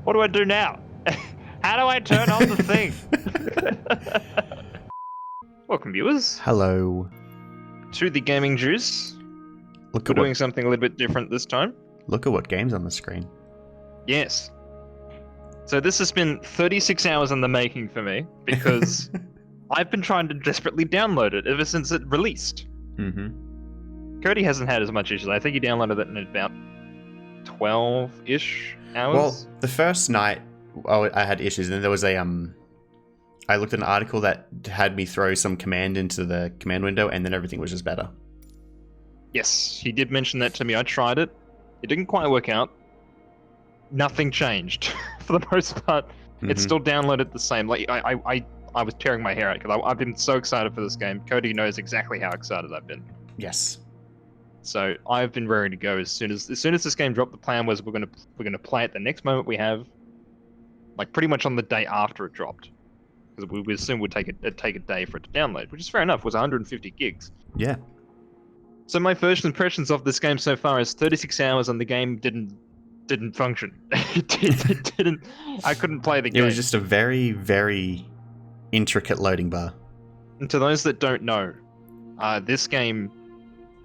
What do I do now? How do I turn on the thing? Welcome, viewers, Hello. to the Gaming Juice. Look We're at what, doing something a little bit different this time. look at what game's on the screen. Yes. So this has been 36 hours in the making for me, because I've been trying to desperately download it ever since it released. Mm-hmm. Codey hasn't had as much issues. I think he downloaded it in about 12-ish hours. Well, the first night, I had issues, and then there was a I looked at an article that had me throw some command into the command window, and then everything was just better. Yes, he did mention that to me. I tried it. It didn't quite work out. Nothing changed for the most part. Mm-hmm. It still downloaded the same. Like I was tearing my hair out because I've been so excited for this game. Codey knows exactly how excited I've been. Yes. So I've been ready to go as soon as this game dropped. The plan was we're gonna play it the next moment we have, like pretty much on the day after it dropped, because we assumed it'd take a day for it to download, which is fair enough. It was 150 gigs. Yeah. So my first impressions of this game so far is 36 hours and the game didn't function. it didn't. I couldn't play the game. It was just a very, very intricate loading bar. And to those that don't know, this game,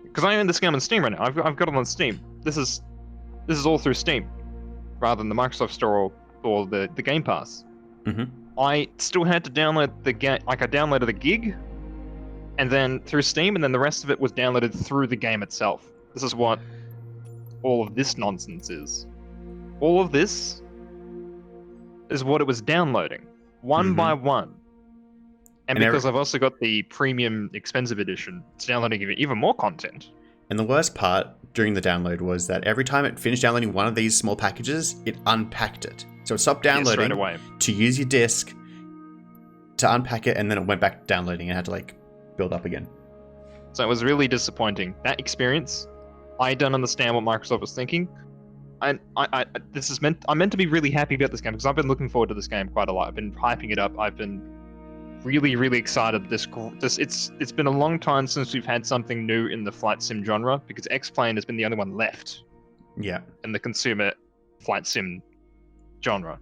because I own this game on Steam right now. I've got it on Steam. This is all through Steam, rather than the Microsoft Store or the Game Pass. Mm-hmm. I still had to download the game. Like I downloaded the gig, and then through Steam, and then the rest of it was downloaded through the game itself. This is what all of this nonsense is. All of this is what it was downloading, one by one. And because I've also got the premium expensive edition, it's downloading even more content. And the worst part during the download was that every time it finished downloading one of these small packages, it unpacked it. So it stopped downloading straight away to use your disk to unpack it, and then it went back to downloading and had to build up again. So it was really disappointing. That experience, I don't understand what Microsoft was thinking. I'm meant to be really happy about this game because I've been looking forward to this game quite a lot. I've been hyping it up. I've been really, really excited. It's been a long time since we've had something new in the flight sim genre, because X-Plane has been the only one left. Yeah. In the consumer flight sim genre.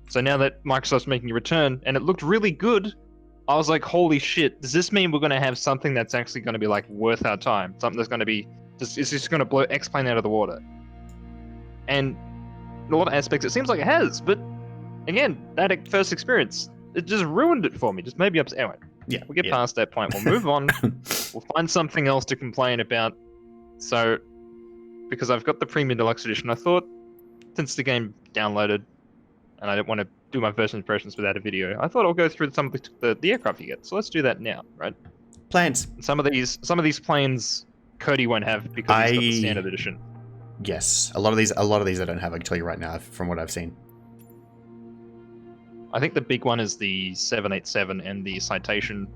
So now that Microsoft's making a return, and it looked really good, I was like, holy shit, does this mean we're going to have something that's actually going to be worth our time? Something that's going to be it's just going to blow X-Plane out of the water. And in a lot of aspects it seems like it has, but again, that first experience, it just ruined it for me. Just maybe upset. Anyway, yeah, we'll get past that point. We'll move on. We'll find something else to complain about. So, because I've got the Premium Deluxe Edition, I thought, since the game downloaded, and I didn't want to do my first impressions without a video, I thought I'll go through some of the aircraft you get. So let's do that now, right? Planes. Some of these planes, Codey won't have because he's got the standard edition. Yes, a lot of these I don't have. I can tell you right now from what I've seen. I think the big one is the 787 and the Citation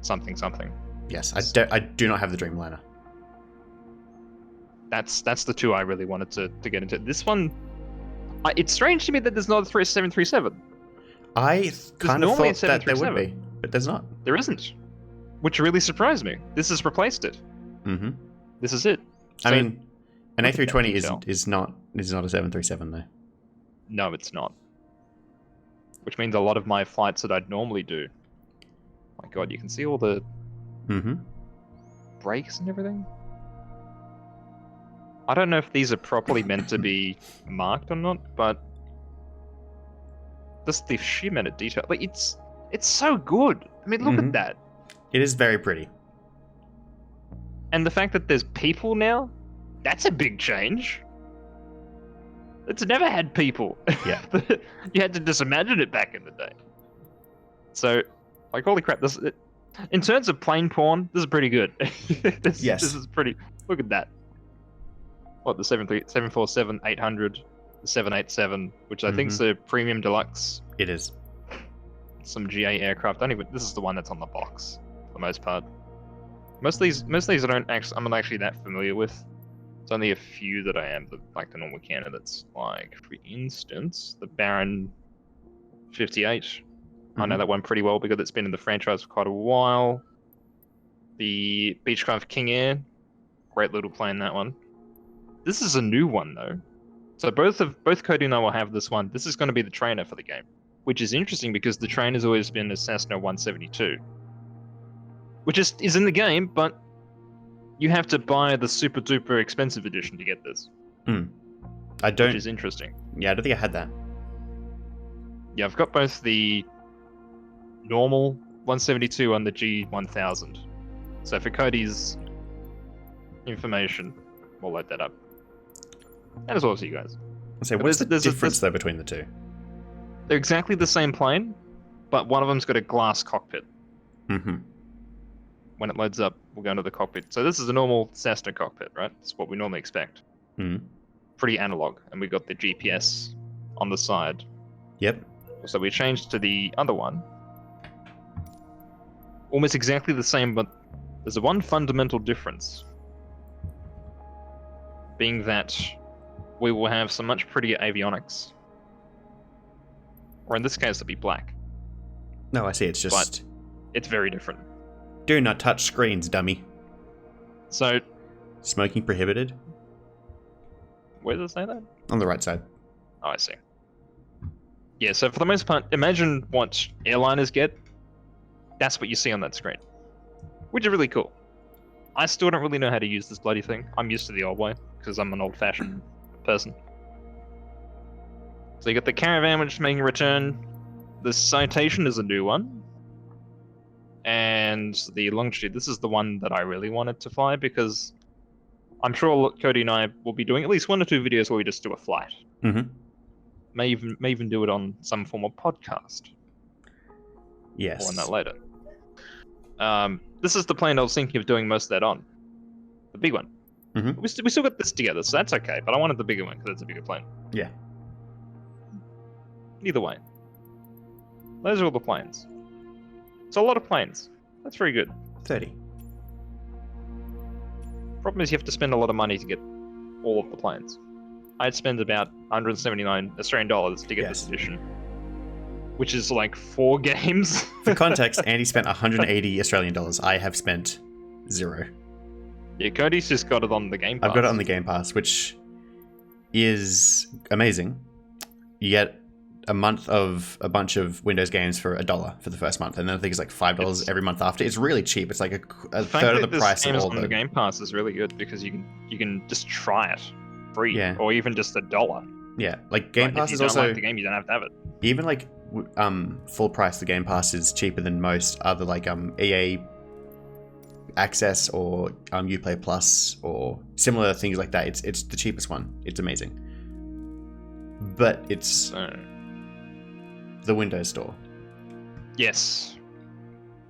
something. Yes, I do not have the Dreamliner. That's the two I really wanted to get into. This one, it's strange to me that there's not a 737. I kind of thought that there would be, but there's not. There isn't, which really surprised me. This has replaced it. Mm-hmm. This is it. So, I mean, an A320 is not a 737 though. No, it's not. Which means a lot of my flights that I'd normally do. My God, you can see all the brakes and everything. I don't know if these are properly meant to be marked or not, but just the sheer amount of detail, it's so good. I mean, look at that. It is very pretty. And the fact that there's people now, that's a big change. It's never had people. Yeah. You had to just imagine it back in the day. So, holy crap, in terms of plane porn, this is pretty good. This is pretty... Look at that. What, the 747, 800, the 787, which I think is the Premium Deluxe. It is. Some GA aircraft. This is the one that's on the box, for the most part. Most of these I'm not actually that familiar with. It's only a few that I am, the normal candidates. Like, for instance, the Baron 58. I know that one pretty well because it's been in the franchise for quite a while. The Beechcraft King Air. Great little plane, that one. This is a new one, though. So both Cody and I will have this one. This is going to be the trainer for the game, which is interesting because the trainer's always been a Cessna 172, which is in the game, but you have to buy the super duper expensive edition to get this. I don't. Which is interesting. Yeah, I don't think I had that. Yeah, I've got both the normal 172 and the G1000. So for Cody's information, we'll load that up. And as well as you guys. So what is the difference though between the two? They're exactly the same plane, but one of them's got a glass cockpit. Mm-hmm. When it loads up, we'll go into the cockpit. So this is a normal Cessna cockpit, right? It's what we normally expect. Mm-hmm. Pretty analog, and we got the GPS on the side. Yep. So we changed to the other one. Almost exactly the same, but there's one fundamental difference. Being that we will have some much prettier avionics. Or in this case, it'll be black. No, I see. It's just... But it's very different. Do not touch screens, dummy. So... Smoking prohibited? Where does it say that? On the right side. Oh, I see. Yeah, so for the most part, imagine what airliners get. That's what you see on that screen. Which is really cool. I still don't really know how to use this bloody thing. I'm used to the old way, because I'm an old-fashioned person. So you got the Caravan, which is making a return. The Citation is a new one. And the Longitude, this is the one that I really wanted to fly, because I'm sure Cody and I will be doing at least 1 or 2 videos where we just do a flight. Mm-hmm. May even do it on some form of podcast. Yes. More on that later. This is the plane I was thinking of doing most of that on. The big one. Mm-hmm. We still got this together, so that's okay. But I wanted the bigger one because it's a bigger plane. Yeah. Either way. Those are all the planes. It's a lot of planes. That's very good. 30. Problem is you have to spend a lot of money to get all of the planes. I'd spend about 179 Australian dollars to get this edition. Which is like 4 games. For context, Andy spent 180 Australian dollars. I have spent 0. Yeah, Cody's just got it on the Game Pass. I've got it on the Game Pass, which is amazing. You get a month of a bunch of Windows games for $1 for the first month, and then I think it's like $5 every month after. It's really cheap. It's like a third of the price of all the Game Pass is really good because you can just try it free, or even just $1. Yeah, like Game Pass is also like the game, you don't have to have it. Even like full price, the Game Pass is cheaper than most other like EA Access or Uplay Plus or similar things like that. It's the cheapest one. It's amazing, but it's the Windows Store. Yes,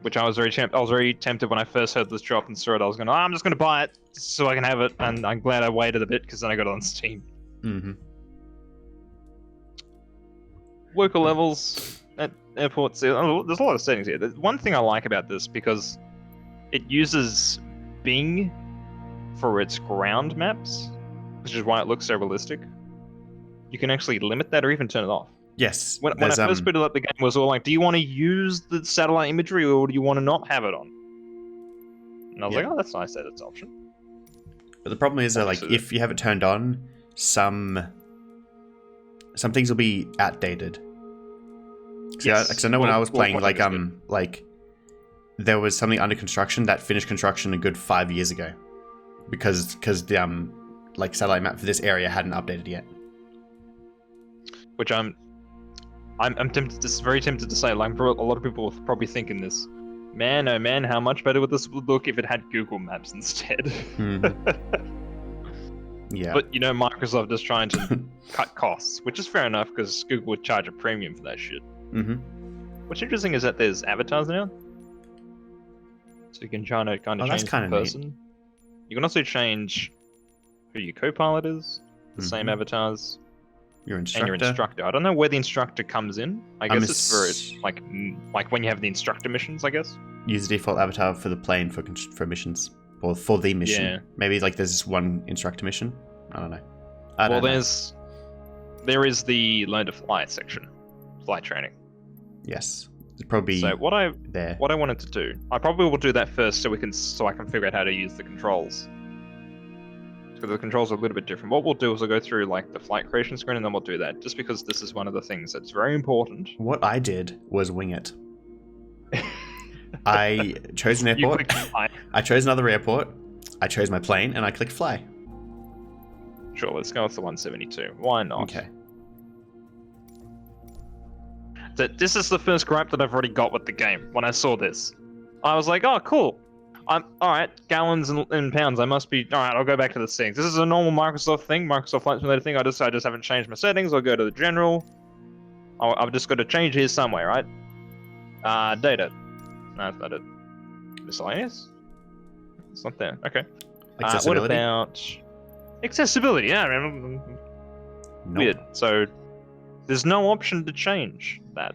which I was very tempted when I first heard this drop and saw it. I was going, I'm just going to buy it so I can have it, and I'm glad I waited a bit because then I got it on Steam. Mm-hmm. Worker levels at airports. There's a lot of settings here. There's one thing I like about this because it uses Bing for its ground maps, which is why it looks so realistic. You can actually limit that or even turn it off. Yes. When I first booted up the game, it was all like, do you want to use the satellite imagery or do you want to not have it on? And I was like, oh, that's nice that it's an option. But the problem is that, like, if you have it turned on, some things will be outdated. Because I know when I was playing, like there was something under construction that finished construction a good 5 years ago, because the like satellite map for this area hadn't updated yet. Which I'm tempted, very tempted to say, like, a lot of people are probably thinking this. Man, oh man, how much better would this look if it had Google Maps instead? Mm-hmm. Yeah. But, Microsoft is trying to cut costs, which is fair enough, because Google would charge a premium for that shit. Mm-hmm. What's interesting is that there's avatars now. So you can try to kind of change the person. Neat. You can also change who your co-pilot is, the same avatars. Your instructor. And your instructor. I don't know where the instructor comes in. I guess it's for like when you have the instructor missions, I guess. Use the default avatar for the plane for missions. Or for the mission. Yeah. Maybe like there's one instructor mission. I don't know. There is the learn to fly section. Flight training. Yes. It's probably so what I wanted to do, I probably will do that first so I can figure out how to use the controls. because the controls are a little bit different. What we'll do is we'll go through like the flight creation screen, and then we'll do that. Just because this is one of the things that's very important. What I did was wing it. I chose an You airport. clicked fly. I chose another airport. I chose my plane, and I clicked fly. Sure, let's go with the 172. Why not? Okay. This is the first gripe that I've already got with the game. When I saw this, I was like, "Oh, cool. I'm all right. Gallons and pounds. I must be all right. I'll go back to the settings. This is a normal Microsoft thing, Microsoft Flight Simulator thing. I just haven't changed my settings. I'll go to the general. I've just got to change here somewhere, right? Data. No, that's not it. Miscellaneous. It's not there. Okay. What Accessibility. about accessibility? Yeah, I mean, Nope. weird. So there's no option to change that,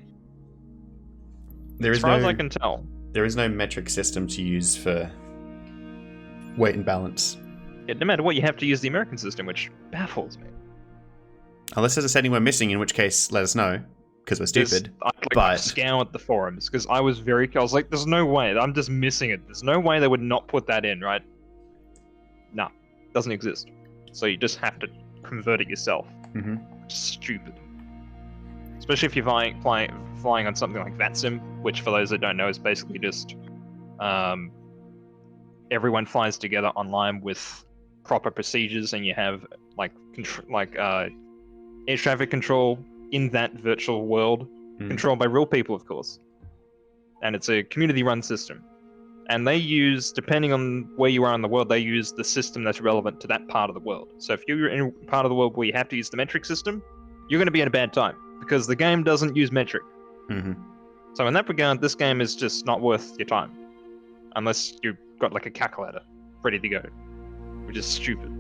There as is far as no. I can tell. There is no metric system to use for weight and balance. Yeah, no matter what, you have to use the American system, which baffles me. Unless there's a setting we're missing, in which case, let us know, because we're stupid. I but- scoured the forums because I was like, "There's no way. I'm just missing it. There's no way they would not put that in, right?" Nah, doesn't exist. So you just have to convert it yourself. Mm-hmm. Stupid. Especially if you're flying on something like VATSIM, which for those that don't know is basically just everyone flies together online with proper procedures, and you have like air traffic control in that virtual world, controlled by real people, of course. And it's a community-run system. And they use, depending on where you are in the world, they use the system that's relevant to that part of the world. So if you're in a part of the world where you have to use the metric system, you're going to be in a bad time, because the game doesn't use metric. Mm-hmm. So in that regard, this game is just not worth your time. Unless you've got like a calculator ready to go, which is stupid.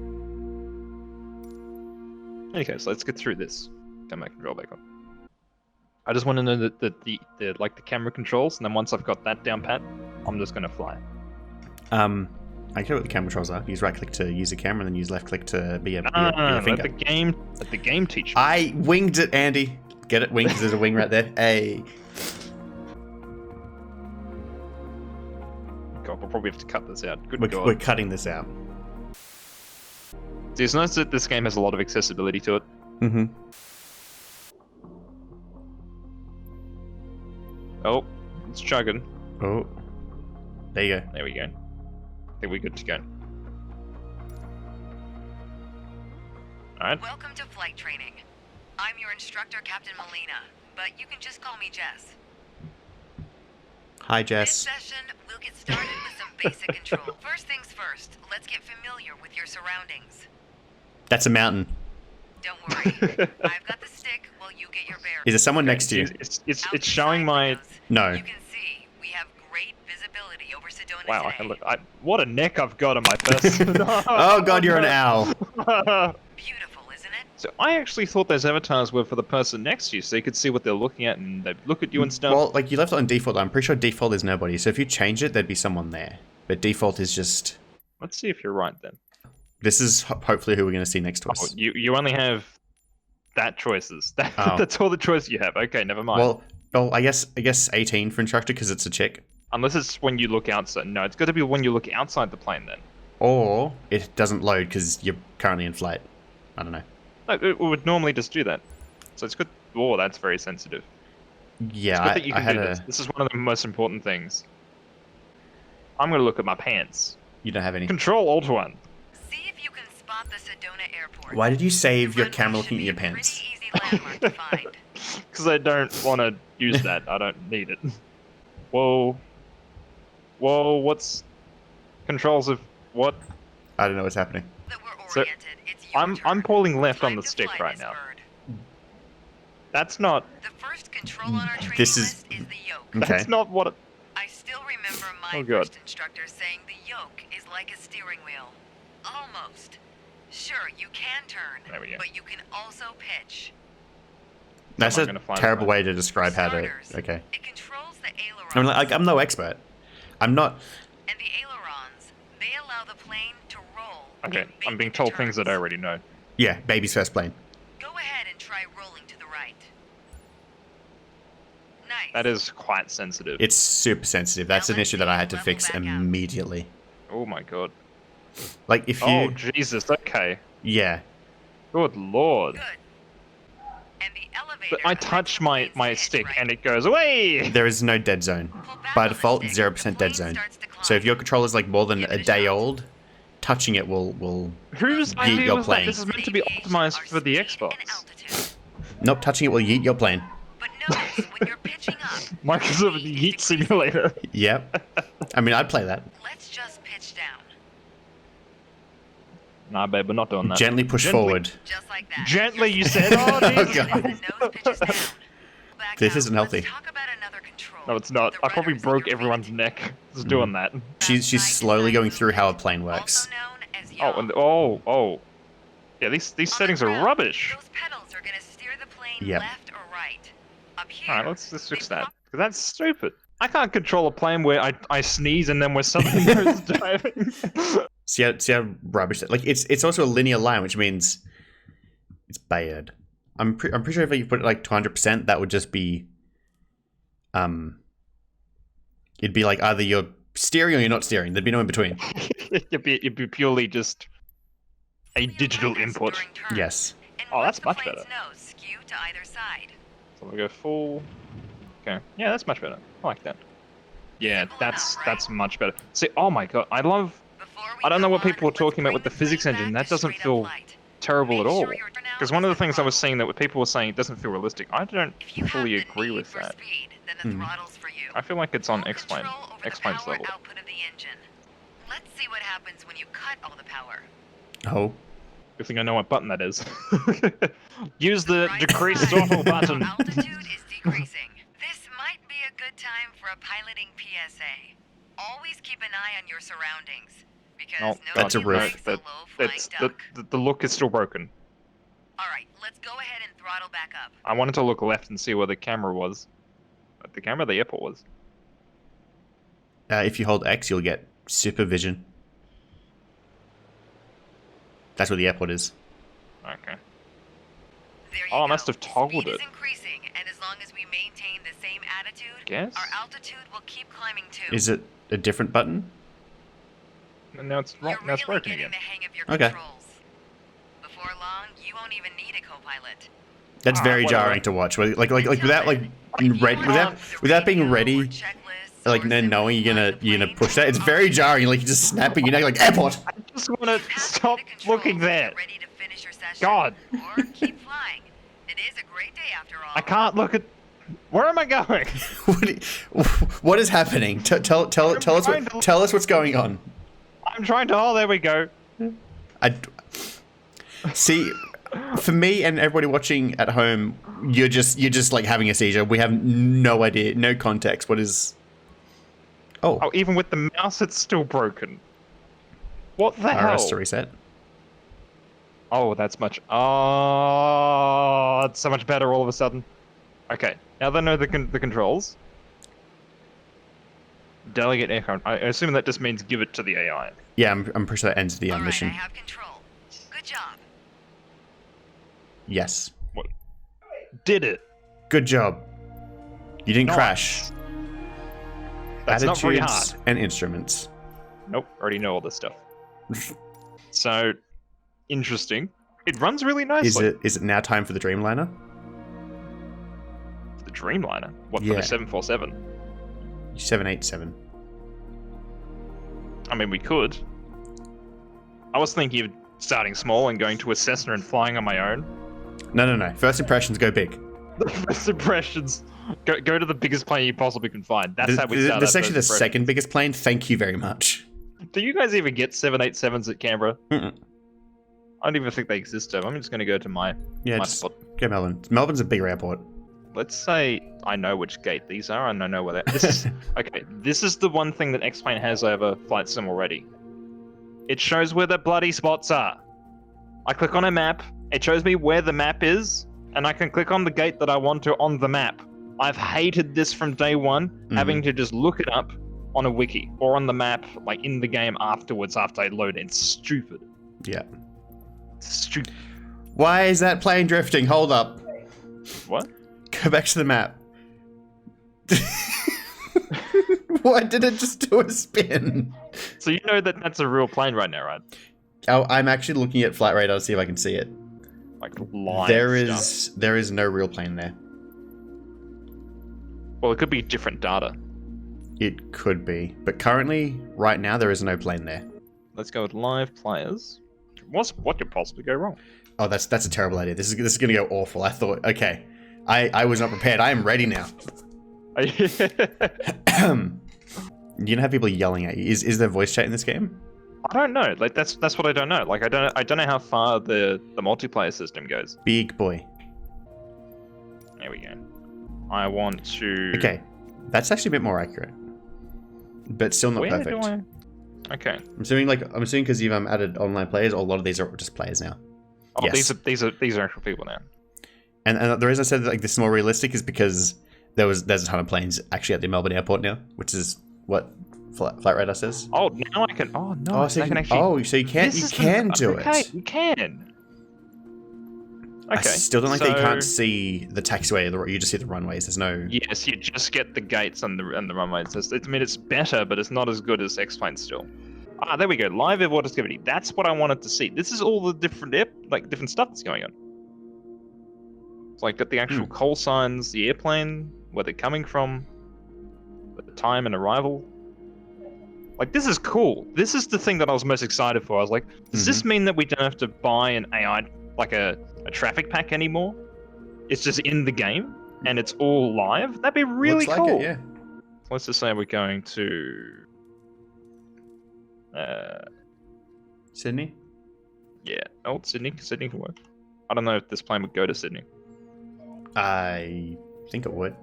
Okay, so let's get through this. Turn my control back on. I just want to know that the camera controls, and then once I've got that down pat, I'm just gonna fly. I know what the camera controls are. Use right click to use the camera, and then use left click to be a No, finger. let the game teach me. I winged it, Andy. Get it? Wing, because there's a wing right there. Hey. God, we'll probably have to cut this out. Good We're God. cutting this out. So it's nice that this game has a lot of accessibility to it. Mm-hmm. Oh, it's chugging. Oh. There you go. There we go. I think we're good to go. Alright. Welcome to flight training. I'm your instructor, Captain Molina, but you can just call me Jess. Hi, This Jess. session, we'll get started with some basic control. First things first, let's get familiar with your surroundings. That's a mountain. Don't worry, I've got the stick while you get your bearings. Is there someone next to you? It's Out the showing side my... windows, No. You can see we have great visibility over Sedona Wow, I today. can look. What a neck I've got on my person. Oh god, you're an owl. Beautiful, isn't it? So I actually thought those avatars were for the person next to you, so you could see what they're looking at, and they'd look at you and stuff. Well, like you left it on default. I'm pretty sure default is nobody. So if you change it, there'd be someone there. But default is just. Let's see if you're right then. This is hopefully who we're going to see next to Oh, us. you only have that choices. Oh. That's all the choice you have. Okay, never mind. Well, I guess 18 for instructor because it's a chick. Unless it's when you look outside. No, it's got to be when you look outside the plane then. Or it doesn't load because you're currently in flight. I don't know. No, it would normally just do that. So it's good. Oh, that's very sensitive. Yeah, It's good that you I can had do a. this. This is one of the most important things. I'm going to look at my pants. You don't have any. Control Alt 1. See if you can spot the Sedona airport. Why did you save your Runway camera should looking at be your a pants? Pretty easy landmark to find. Because I don't want to use that. I don't need it. Whoa. Whoa, what's... Controls of... What? I don't know what's happening. That we're So, oriented. It's your I'm turn. pulling left on Time the to stick fly, right Miss now. Bird. That's not... The first control on our training This is- list is the yoke. Okay. That's not what... I still remember my Oh, God. first instructor saying the yoke is like a steering wheel. Almost. Sure, you can turn, There we go. but you can also pitch. That's I'm a gonna fly this terrible way. way to describe how to. Starters, Okay. It controls the ailerons. I'm like, I'm no expert. I'm not. And the ailerons, they allow the plane to roll. Okay, and I'm make being the told things that I turns. already know. Yeah, baby's first plane. Go ahead and try rolling to the right. Nice. That is quite sensitive. It's super sensitive. That's Now an let's issue that I had to level fix back out. immediately. Oh my god. Like if you, Oh Jesus! Okay. yeah, Good lord. Good. And the elevator But I touch my eventually hits, stick right? and it goes away. there is no dead zone. Pull back By on the default, stick, 0% the dead plane zone. starts to So if climb. your controller's like more than Give a it a day shot. old, touching it will. Whose Yeet idea your was plane. that? This is meant to be Aviation optimized are for the speed Xbox. and altitude. Nope, touching it will yeet your plane. But notice when you're pitching up, Microsoft speed is Yeet decreasing. Simulator. Yep. I mean, I'd play that. Let's just pitch down, Nah, babe, we're not doing that. Gently push Gently- forward. just like that. Gently, you said. Oh, Oh, Jesus. God. As the nose pitches down. Back This out. isn't healthy. Let's talk about another control. No, it's not. The I probably rudders, broke your everyone's favorite. neck just doing that. She's slowly going through how a plane works. Also known as Oh, yaw. and oh. Yeah, these On the settings are ground, rubbish. Those pedals are gonna steer the plane Yep. left or right. Up here. Alright, let's fix they that. pop- 'Cause that's stupid. I can't control a plane where I sneeze and then we're suddenly nose diving. See how rubbish that. Like it's also a linear line, which means it's bad. I'm pretty sure if you put it like 200%, that would just be it'd be like either you're steering or you're not steering. There'd be no in between. It'd be purely just a digital input. during turns. Yes. And Oh, watch that's the much plane's better. nose skew to either side. So we go full. Okay, yeah, that's much better. I like that. Yeah, Simple that's enough, right? much better. See, oh my god, I love. Before we I don't know go what on, people are let's talking about bring with the plane physics back engine. to That doesn't straight-up feel flight. terrible Make at all. sure your turnout Because one of is the things I was throttle. saying that people were saying it doesn't feel realistic. I don't If you have fully the agree need with for that. speed, then the Hmm. throttle's for you. I feel like it's on Full X-Plane. control over the X-Plane's power level. output of the engine. Let's see what happens when you cut all the power. Oh. Good thing I know what button that is. Use the Right decrease side, throttle our button. altitude is decreasing. This might be a good time for a piloting PSA. Always keep an eye on your surroundings, because No, nobody That's a roof. likes a low-flying It's duck. the look is still broken. All right, let's go ahead and throttle back up. I wanted to look left and see where the camera was. But the camera, the airport was. If you hold X, you'll get supervision. That's where the airport is. Okay. There you Oh, I go. must have toggled Speed it. is increasing, and as long as we maintain the same attitude, Guess? our altitude will keep climbing too. Is it a different button? And now it's wrong. You're Now it's really broken getting again. the hang of your Okay. controls. Before long, you won't even need a co-pilot. That's Ah, very whatever. jarring to watch. Like without like If you ready, want without being radio or ready, checklists like or no simply knowing you're fly gonna the plane, push that. It's very jarring. Like you're just snapping your neck like airport. I just want to pass stop the controls looking when there. you're ready to finish your session. God. Or keep flying. It is a great day after all. I can't look at. Where am I going? What is happening? Tell us what's going on. I'm trying to. Oh, there we go. I see. For me and everybody watching at home, you're just like having a seizure. We have no idea, no context. What is? Oh, Oh, even with the mouse, it's still broken. What the hell? RS to reset. Oh, that's much. Oh, it's so much better all of a sudden. Okay, now that I know the controls. Delegate aircraft. I assume that just means give it to the AI. Yeah, I'm pretty sure that ends the All right, mission. I have control. Good job. Yes. Did it? Good job. You didn't Nice. crash. That's not very Attitudes hard. and instruments. Nope, already know all this stuff. So, interesting. It runs really nicely. Is it now time for the Dreamliner? The Dreamliner? What, for Yeah. the 747? 787. I mean, we could. I was thinking of starting small and going to a Cessna and flying on my own. No. First impressions go big. First impressions. Go to the biggest plane you possibly can find. That's how we start. This is our actually the first second biggest plane. Thank you very much. impressions. Do you guys even get 787s at Canberra? Mm-mm. I don't even think they exist. So I'm just going to go to my Yeah, my just spot. go Melbourne. Melbourne's a bigger airport. Let's say I know which gate these are, and I know where that. This is okay. This is the one thing that X-Plane has over Flight Sim already. It shows where the bloody spots are. I click on a map. It shows me where the map is, and I can click on the gate that I want to on the map. I've hated this from day one, having to just look it up on a wiki or on the map, like in the game afterwards after I load it. It's stupid. Yeah. It's stupid. Why is that plane drifting? Hold up. What? Go back to the map. Why did it just do a spin? So you know that that's a real plane right now, right? Oh, I'm actually looking at flight radar to see if I can see it. Like live stuff. There is no real plane there. Well, it could be different data. It could be, but currently, right now, there is no plane there. Let's go with live players. What could possibly go wrong? Oh, that's a terrible idea. This is going to go awful. I thought, okay, I was not prepared. I am ready now. You don't have people yelling at you. Is there voice chat in this game? I don't know. Like that's what I don't know. Like I don't know how far the multiplayer system goes. Big boy. There we go. I want to. Okay, that's actually a bit more accurate, but still not perfect. Okay. I'm assuming because you've added online players, a lot of these are just players now. Oh, yes. these are actual people now. And the reason I said that this is more realistic is because there's a ton of planes actually at the Melbourne airport now, which is what Flight Radar says. Oh, now I can. Oh no! So I can actually. Oh, so you can do it. Okay, you can. Okay. I still don't like that you can't see the taxiway. You just see the runways. There's no. Yes, you just get the gates and the runways. It's better, but it's not as good as X-Plane still. Ah, there we go. Live airport activity. That's what I wanted to see. This is all the different different stuff that's going on. It's like got the actual call signs, the airplane, where they're coming from, the time and arrival. Like, this is cool. This is the thing that I was most excited for. I was like, does this mean that we don't have to buy an AI, like a traffic pack anymore? It's just in the game, and it's all live? That'd be really cool. Like it, yeah. Let's just say we're going to... Sydney? Yeah. Oh, Sydney. Sydney can work. I don't know if this plane would go to Sydney. I think it would.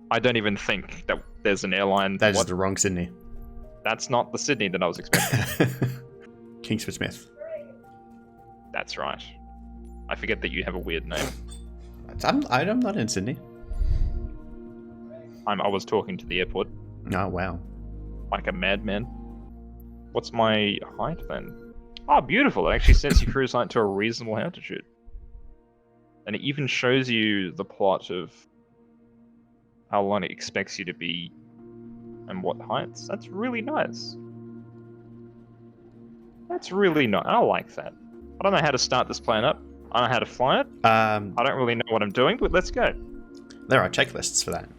I don't even think that there's an airline. That is the wrong Sydney. That's not the Sydney that I was expecting. Kingsford Smith. That's right. I forget that you have a weird name. I'm not in Sydney. I was talking to the airport. Oh, wow. Like a madman. What's my height then? Oh, beautiful. It actually sets your cruise height to a reasonable altitude. And it even shows you the plot of how long it expects you to be and what heights. That's really nice. That's really nice. I like that. I don't know how to start this plane up. I don't know how to fly it. I don't really know what I'm doing, but let's go. There are checklists for that.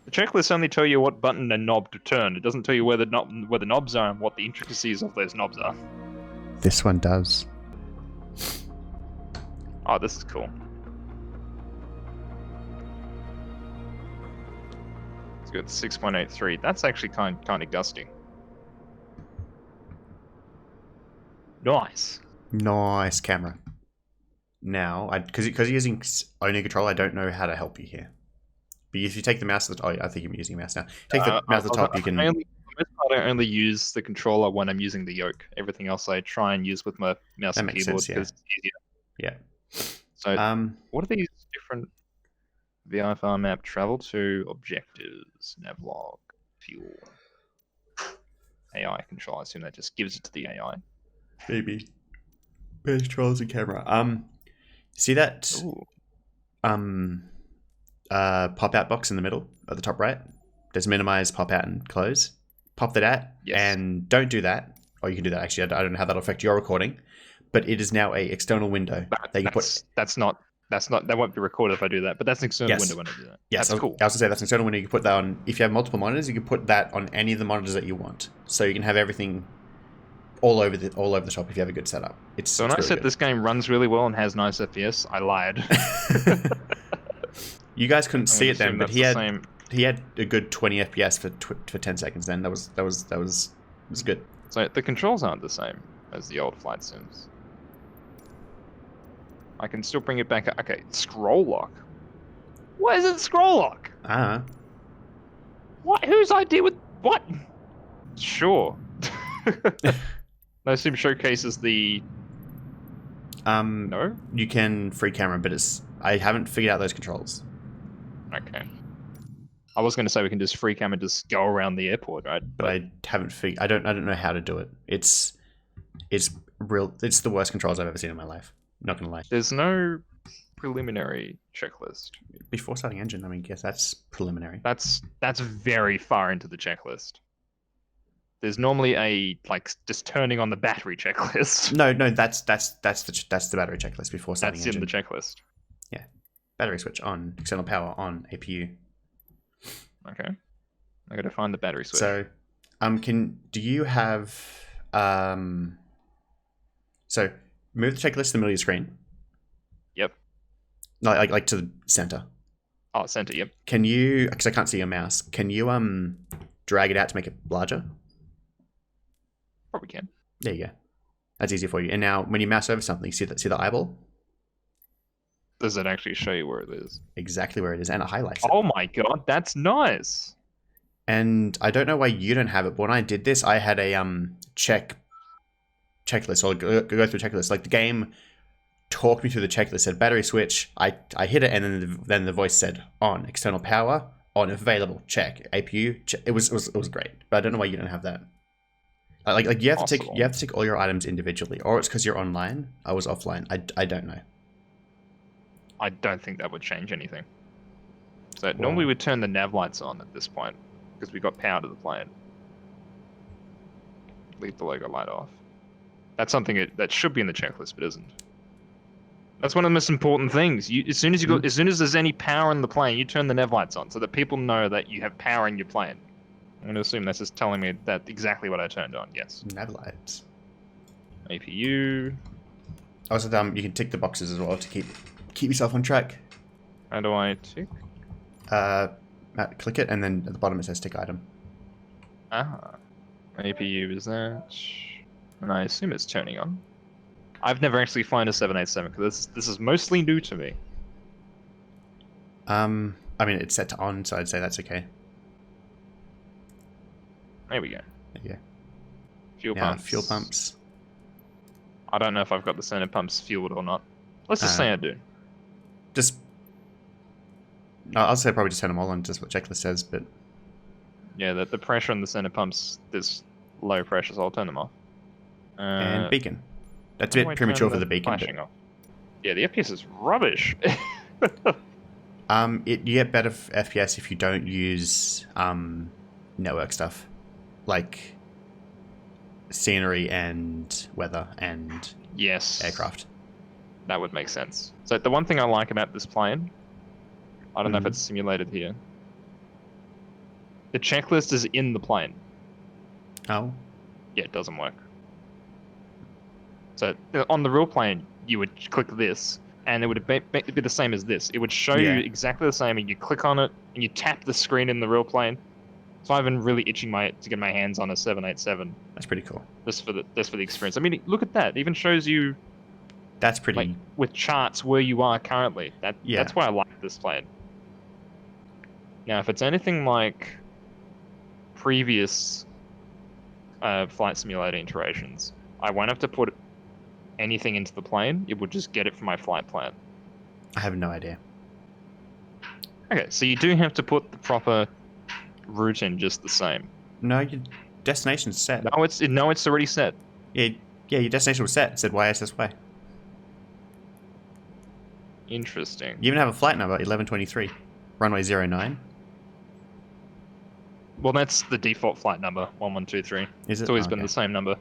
The checklists only tell you what button and knob to turn. It doesn't tell you where the knobs are and what the intricacies of those knobs are. This one does. Oh, this is cool. It's got 6.83. That's actually kind of gusting. Nice. Nice camera. Now, because you're using only control, I don't know how to help you here. But if you take the mouse, I think you're using a mouse now. Take the mouse at the top, you can. I only use the controller when I'm using the yoke. Everything else I try and use with my mouse and keyboard because it's easier. Yeah. So, what are these different VFR map? Travel to objectives, navlog, fuel, AI control. I assume that just gives it to the AI. Maybe. Base controls and camera. See that? Ooh. Pop out box in the middle at the top right. There's minimize, pop out, and close. Pop that out, and don't do that. Or you can do that actually. I don't know how that'll affect your recording, but it is now a external window that you put. That won't be recorded if I do that. But that's an external window when I do that. Yes, that's cool. I was gonna say that's an external window. You can put that on if you have multiple monitors. You can put that on any of the monitors that you want, so you can have everything all over the top if you have a good setup. So when I said this game runs really well and has nice FPS, I lied. You guys couldn't see it then, but he had a good 20 FPS for 10 seconds. Then that was good. So the controls aren't the same as the old flight sims. I can still bring it back. Okay, scroll lock. Why is it scroll lock? What? Whose idea would what? Sure. No sim showcases the. No. You can free camera, but I haven't figured out those controls. Okay. I was going to say we can just free camera, just go around the airport, right? But I haven't figured. I don't know how to do it. It's the worst controls I've ever seen in my life. Not gonna lie. There's no preliminary checklist. Before starting engine, I mean, guess that's preliminary. That's very far into the checklist. There's normally a just turning on the battery checklist. No, that's the battery checklist before starting That's engine. in the checklist. Yeah, battery switch on, external power on, APU. Okay, I got to find the battery switch. So, do you have So move the checklist to the middle of your screen. Yep. No, like to the center. Oh, center. Yep. Can you? Because I can't see your mouse. Can you drag it out to make it larger? Probably can. There you go. That's easier for you. And now, when you mouse over something, see the eyeball? Does it actually show you where it is? Exactly where it is, and it highlights it. Oh my god, that's nice. And I don't know why you don't have it, but when I did this, I had a checklist. So I'll go through checklist. Like the game talked me through the checklist. Said battery switch. I hit it, and then the voice said on, external power on, available, check, APU. Check. It was great, but I don't know why you don't have that. Like you have to tick all your items individually, or it's because you're online. I was offline. I don't know. I don't think that would change anything. So normally we'd turn the nav lights on at this point because we got power to the plane. Leave the logo light off. That's something that should be in the checklist, but isn't. That's one of the most important things. As soon as there's any power in the plane, you turn the nav lights on so that people know that you have power in your plane. I'm going to assume that's just telling me that exactly what I turned on. Yes. Nav lights. APU. Also, you can tick the boxes as well to keep yourself on track. How do I tick? Click it, and then at the bottom it says tick item. APU is that, and I assume it's turning on. I've never actually flown a 787 because this is mostly new to me. I mean, it's set to on, so I'd say that's okay. There we go. Yeah. Fuel pumps. Fuel pumps. I don't know if I've got the center pumps fueled or not. Let's just say I do. I'll say probably just turn them all on, just what checklist says, but... Yeah, the pressure on the center pumps, there's low pressure, so I'll turn them off. And beacon. That's a bit premature for the beacon. But... Yeah, the FPS is rubbish. You get better FPS if you don't use network stuff. Like scenery and weather and aircraft. That would make sense. So the one thing I like about this plane, I don't know if it's simulated here. The checklist is in the plane. Oh. Yeah, it doesn't work. So on the real plane, you would click this, and it would be the same as this. It would show you exactly the same, and you click on it, and you tap the screen in the real plane. So I've been really itching to get my hands on a 787. That's pretty cool. Just for the experience. I mean, look at that. It even shows you. That's pretty. Like, with charts where you are currently. That's why I like this plane. Now, if it's anything like previous flight simulator iterations, I won't have to put anything into the plane. It would just get it from my flight plan. I have no idea. Okay, so you do have to put the proper route in just the same. No, your destination's set. No, it's already set. Yeah, your destination was set. It said YSSY. Interesting. You even have a flight number, 1123. Runway 09. Well, that's the default flight number, 1123. Is it? It's always been the same number.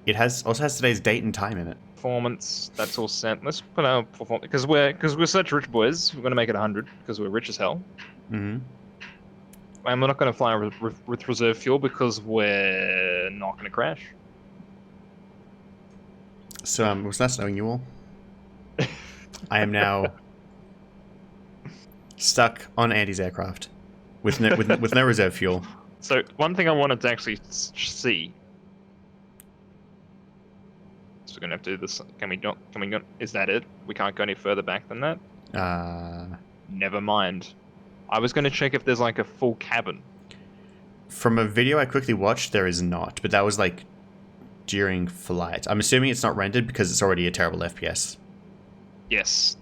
It also has today's date and time in it. Performance, that's all set. Let's put our performance, because we're such rich boys, we're going to make it 100, because we're rich as hell. Mm-hmm. And we're not going to fly with reserve fuel, because we're not going to crash. So, it was nice knowing you all. I am now stuck on Andy's aircraft with no reserve fuel. So one thing I wanted to actually see. So we're gonna have to do this. Can we not? Is that it? We can't go any further back than that. Never mind. I was gonna check if there's like a full cabin. From a video I quickly watched, there is not, but that was like during flight. I'm assuming it's not rendered because it's already a terrible FPS. Yes,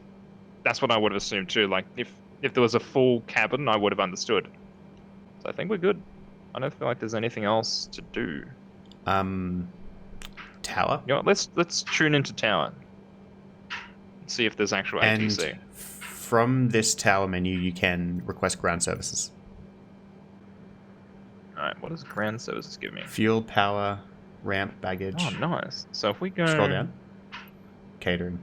that's what I would have assumed too. Like, if there was a full cabin, I would have understood. So I think we're good. I don't feel like there's anything else to do. Tower? You know what, let's tune into tower. see if there's actual And ATC. from this tower menu, you can request ground services. Alright, what does ground services give me? Fuel, power, ramp, baggage. Oh, nice. So if we go... Scroll down. Catering.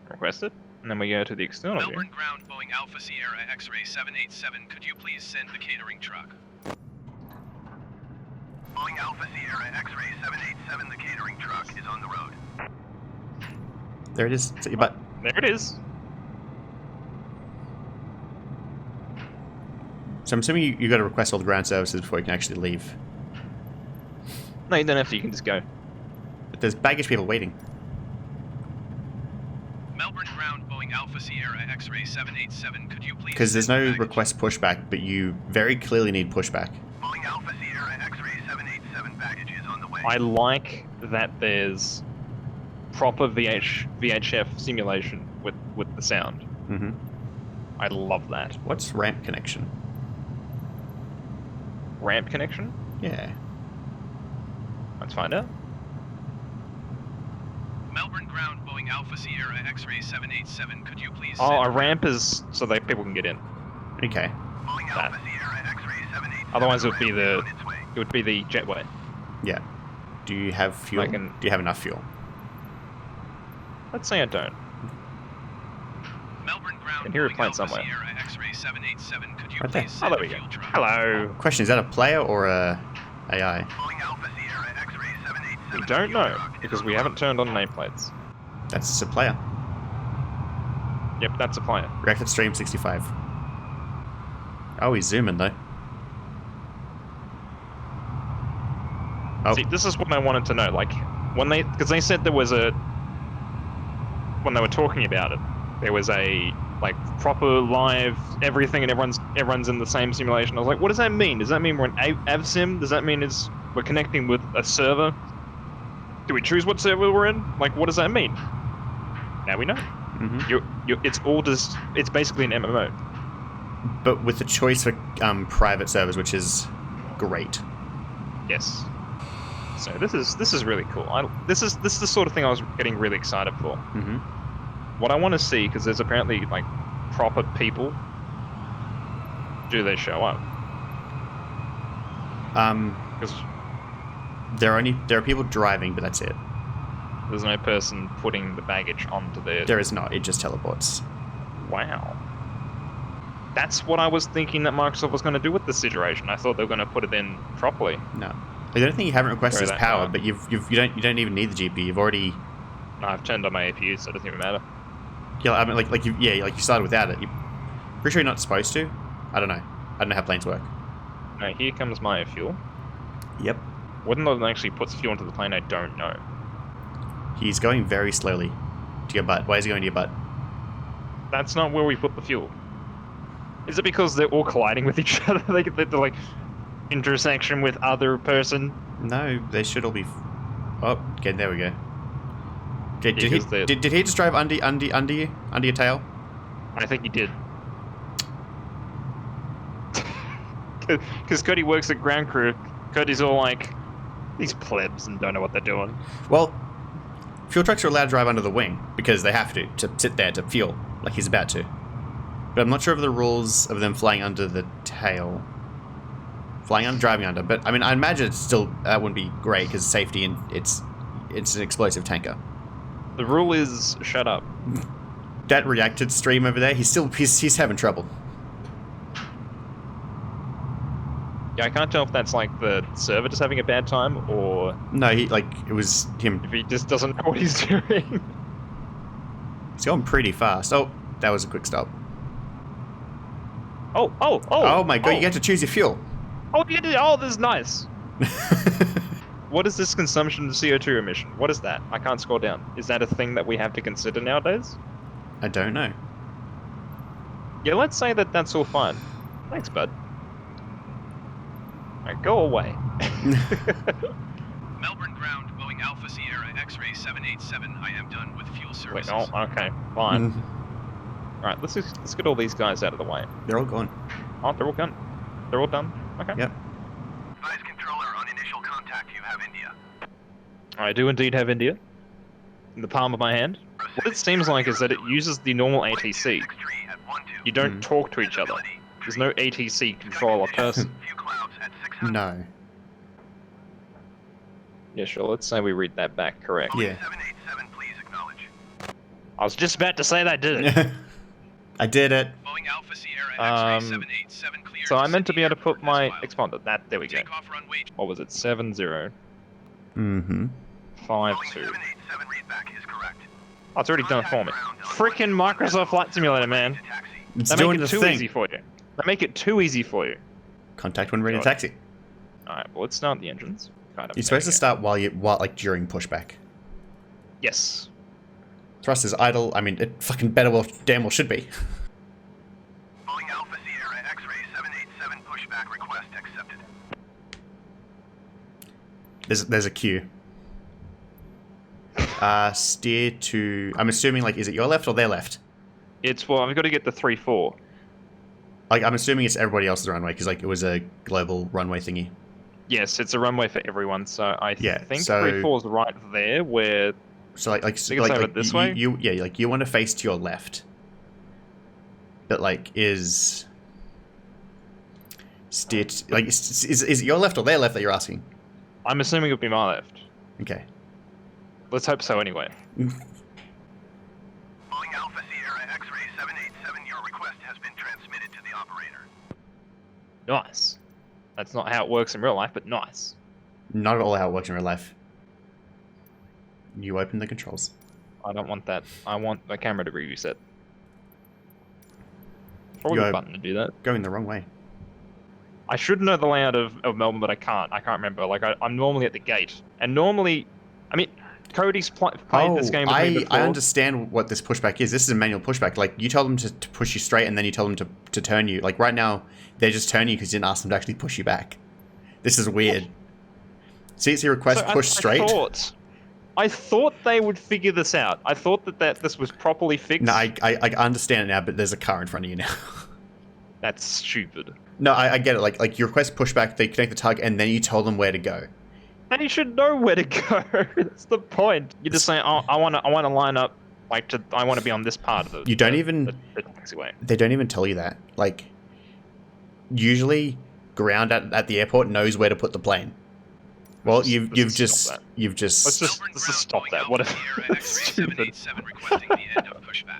Request it, and then we go to the external view. Melbourne ground, Boeing Alpha Sierra X-ray 787. Could you please send the catering truck? Boeing Alpha Sierra X-ray 787. The catering truck is on the road. There it is. It's at your butt. There it is. So I'm assuming you got to request all the ground services before you can actually leave. No, you don't have to, you can just go. But there's baggage people waiting. Melbourne ground, Boeing Alpha Sierra X-ray 787. Could you please? Because there's send no baggage? request pushback, but you very clearly need pushback. Boeing Alpha Sierra X-ray 787 baggage is on the way. I like that there's proper VHF simulation with the sound. Mm-hmm. I love that. What's ramp connection? Ramp connection? Yeah. Let's find out. Melbourne ground, Boeing Alpha Sierra X-ray 787. Could you please? Oh, send a ramp is so that people can get in. Okay. Boeing that. Alpha Sierra X-ray 787. Otherwise, it would be ramp is on its way. it would be the jetway. Yeah. Do you have fuel? I can- Do you have enough fuel? Let's say I don't. Melbourne ground, Can hear a Boeing plane Alpha somewhere. Sierra X-ray 787. Could you Right there. please Oh, send there a we go. fuel truck? Hello. Question, is that a player or a AI? Boeing Alpha Sierra X-ray 787. We don't fuel know truck is because on we the haven't road. turned on nameplates. That's a player. Yep, that's a player. Reactive stream 65. Oh, he's zooming though. Oh, See, this is what I wanted to know. Like, because they said there was when they were talking about it, there was a like proper live everything, and everyone's in the same simulation. I was like, what does that mean? Does that mean we're in AvSim? Does that mean we're connecting with a server? Do we choose what server we're in? Like, what does that mean? Now we know. mhm. It's basically an MMO. But with the choice for private servers, which is great. Yes. So this is really cool. This is the sort of thing I was getting really excited for. Mm-hmm. What I want to see, because there's apparently like proper people. Do they show up? Because There are people driving, but that's it. there's no person putting the baggage onto the. There is not. It just teleports. Wow. That's what I was thinking that Microsoft was going to do with this iteration. I thought they were going to put it in properly. No. The only thing you haven't requested Throw is that power, down. but you don't even need the GPU. You've already. No, I've turned on my APU, so it doesn't even matter. Yeah, I mean, you started without it. Pretty sure you're not supposed to. I don't know. I don't know how planes work. No, here comes my fuel. Yep. Whether or not it actually puts fuel into the plane, I don't know. He's going very slowly to your butt. Why is he going to your butt? That's not where we put the fuel. Is it because they're all colliding with each other? They're like intersection with other person? No, they should all be. Oh, okay, there we go. Did Yeah, he 'cause they're- did he just drive under you, under your tail? I think he did. Because Codey works at ground crew. Codey's all like, these plebs and don't know what they're doing. Well, fuel trucks are allowed to drive under the wing because they have to sit there to fuel, like he's about to. But I'm not sure of the rules of them flying under the tail. Flying under, driving under. But I mean, I imagine it's still that wouldn't be great because safety and it's an explosive tanker. The rule is shut up. That reacted stream over there, he's having trouble. Yeah, I can't tell if that's like the server just having a bad time or No, it was him. if he just doesn't know what he's doing. He's going pretty fast. Oh, that was a quick stop. Oh Oh my god, you get to choose your fuel. Oh, you did. Oh, this is nice. What is this consumption of CO2 emission? What is that? I can't scroll down. Is that a thing that we have to consider nowadays? I don't know. Yeah, let's say that that's all fine. Thanks, bud. Alright, go away. Melbourne ground, Boeing Alpha Sierra X-ray 787. I am done with fuel Wait, services. oh, okay, fine. Alright, let's get all these guys out of the way. They're all gone. Oh, they're all done. They're all done? Okay. Yep. Advise controller on initial contact. You have India. I do indeed have India. in the palm of my hand. What it seems like is that it uses the normal ATC. You don't talk to each other. There's no ATC controller person. No. Yeah, sure. Let's say we read that back correct. Yeah. 787, please acknowledge. I was just about to say that I did it. I did it. Boeing Alpha Sierra X-ray 787 cleared. So I meant to be able to put my exponder. There we go. Takeoff runway. What was it? 7052. Mm-hmm. Boeing 787 readback is correct. Oh, it's already done it for me. Frickin' Microsoft Flight Simulator, man. It's They doing make it the too thing. easy for you. They make it too easy for you. Contact when ready to Got it. taxi. Alright, well, let's start the engines. You're supposed to start while like during pushback. Yes. Thrust is idle. I mean, it fucking damn well should be. Boeing Alpha Sierra X-ray 787 pushback request accepted. There's a queue. Steer to. I'm assuming like, is it your left or their left? It's, well, I've got to get the 3-4. Like, I'm assuming it's everybody else's runway because like it was a global runway thingy. Yes, it's a runway for everyone, so I think so- 3-4 is right there, where... So like You can say it this way? you want to face to your left. But like is steer like is it your left or their left that you're asking? I'm assuming it would be my left. Okay. Let's hope so anyway. Boeing Alpha Sierra X-ray 787, your request has been transmitted to the operator. Nice. That's not how it works in real life, but nice. Not at all how it works in real life. You open the controls. I don't want that. I want the camera to be reset. Probably You're a button to do that. going the wrong way. I should know the layout of Melbourne, but I can't. I can't remember. Like, I'm normally at the gate. And normally... I mean, Cody's played this game with me before. I understand what this pushback is. This is a manual pushback. Like, you tell them to push you straight, and then you tell them to turn you. Like, right now, they're just turning you because you didn't ask them to actually push you back. This is weird. See, it's your request So push straight. I thought they would figure this out. I thought that this was properly fixed. No, I understand it now, but there's a car in front of you now. That's stupid. No, I get it. Like you request pushback, they connect the tug, and then you tell them where to go. And you should know where to go. That's the point. You just say, "Oh, I want to line up. I want to be on this part of the." You don't even. The taxiway. They don't even tell you that. Like, usually, ground at the airport knows where to put the plane. Well, Let's you've just just stop let's just stop that. What if it's stupid?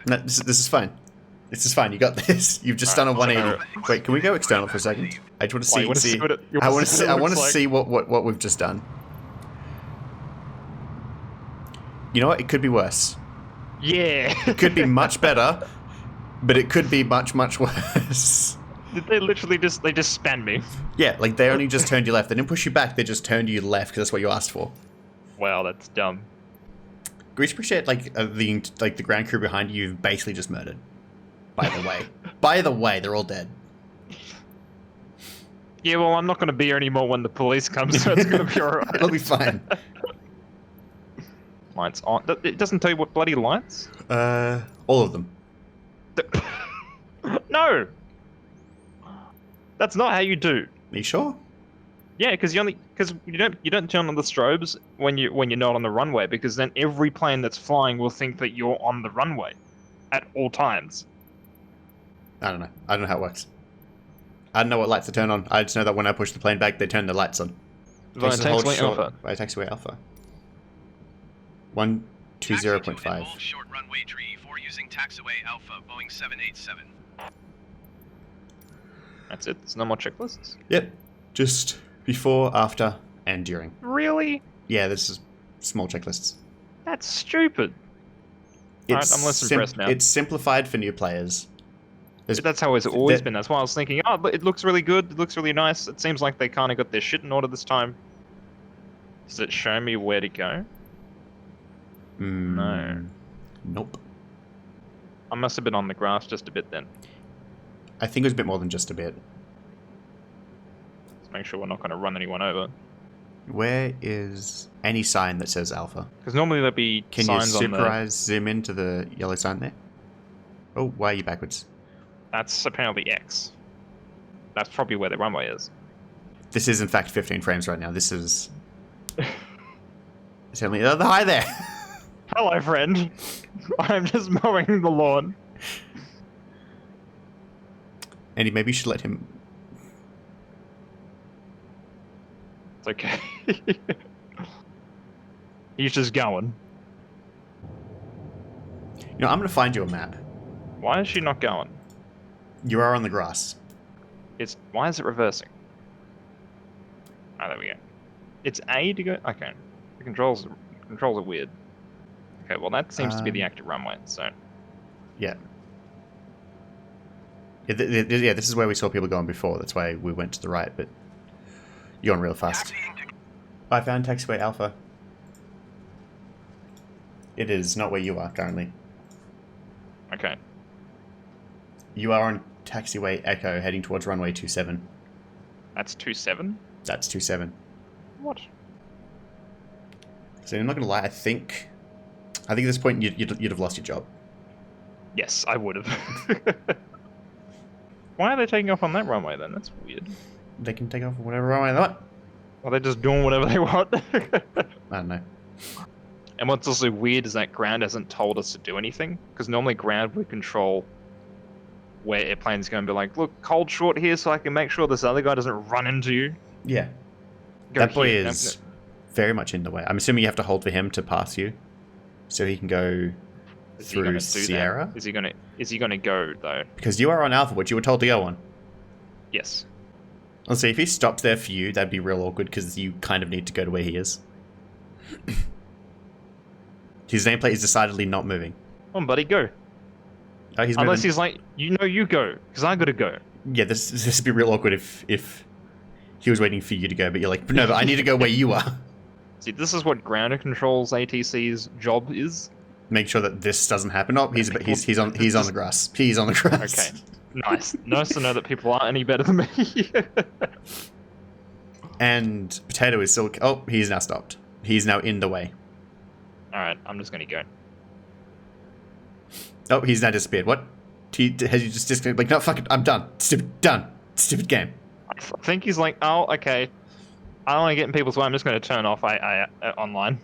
No, this is fine. This is fine. You got this. You've just done a 180. Wait, can we go external for a second? I just want to see. Wait, you wanna see what it- you I wanna want to see see. what I it want to looks see what we've just done. You know what? It could be worse. Yeah. It could be much better, but it could be much worse. They literally just spanned me. Yeah, like they only just turned you left. They didn't push you back. They just turned you left because that's what you asked for. Wow, that's dumb. We should appreciate the ground crew behind you. You've basically just murdered. By the way, they're all dead. Yeah, well, I'm not going to be here anymore when the police come, so it's going to be alright. It'll be fine. Lights on. It doesn't tell you what bloody lights? All of them. No! That's not how you do. Are you sure? Yeah, because you don't turn on the strobes when you're not on the runway, because then every plane that's flying will think that you're on the runway at all times. I don't know. I don't know how it works. I don't know what lights to turn on. I just know that when I push the plane back, they turn the lights on. Via taxiway Alpha. Via taxiway Alpha. 120.5. Short runway tree for using taxiway Alpha Boeing 787. That's it. There's no more checklists. Yep. Just before, after, and during. Really? Yeah, this is small checklists. That's stupid. Alright, I'm less impressed now. It's simplified for new players. That's how it's always been. That's why I was thinking, oh, it looks really good. It looks really nice. It seems like they kind of got their shit in order this time. Does it show me where to go? No. Nope. I must have been on the grass just a bit then. I think it was a bit more than just a bit. Let's make sure we're not going to run anyone over. Where is any sign that says Alpha? Because normally there'd be Can you signs on the... supervise, zoom into the yellow sign there? Oh, why are you backwards? That's apparently X. That's probably where the runway is. This is in fact 15 frames right now. This is... Certainly... hi there! Hello, friend. I'm just mowing the lawn. Andy, maybe you should let him. It's okay. He's just going. You know, I'm going to find you a map. Why is she not going? You are on the grass. Why is it reversing? Oh, there we go. It's A to go. Okay. The controls are weird. Okay, well that seems to be the active runway. So Yeah. Yeah, this is where we saw people going before. That's why we went to the right, but you're going real fast. I found taxiway Alpha. It is not where you are currently. okay. You are on taxiway Echo heading towards runway 27. That's 27. That's 27. What? So I'm not going to lie, I think at this point you'd have lost your job. Yes, I would have. Why are they taking off on that runway then? That's weird. They can take off whatever runway they want. Are they just doing whatever they want? I don't know. And what's also weird is that ground hasn't told us to do anything. Because normally ground would control where airplane's going to be like, look, hold short here so I can make sure this other guy doesn't run into you. Yeah. Go That boy here. is very much in the way. I'm assuming you have to hold for him to pass you. So he can go Is he through gonna do Sierra. that? Is he gonna go though? Because you are on Alpha, which you were told to go on. Yes. Let's see, if he stops there for you, that'd be real awkward because you kind of need to go to where he is. His nameplate is decidedly not moving. Come on, buddy, go. Oh, he's Unless moving. he's like, you go, because I gotta go. Yeah, this would be real awkward if he was waiting for you to go, but you're like, no, but I need to go where you are. See, this is what ground controls ATC's job is. Make sure that this doesn't happen. Oh, he's on the grass. He's on the grass. Okay. Nice. Nice to know that people aren't any better than me. And Potato is still. Oh, he's now stopped. He's now in the way. Alright, I'm just gonna go. Oh, he's now disappeared. What? Has you just disconnected? Like, no, fuck it. I'm done. Done. Stupid game. I think he's like, oh, okay. I don't want to get in people's way. I'm just going to turn off online.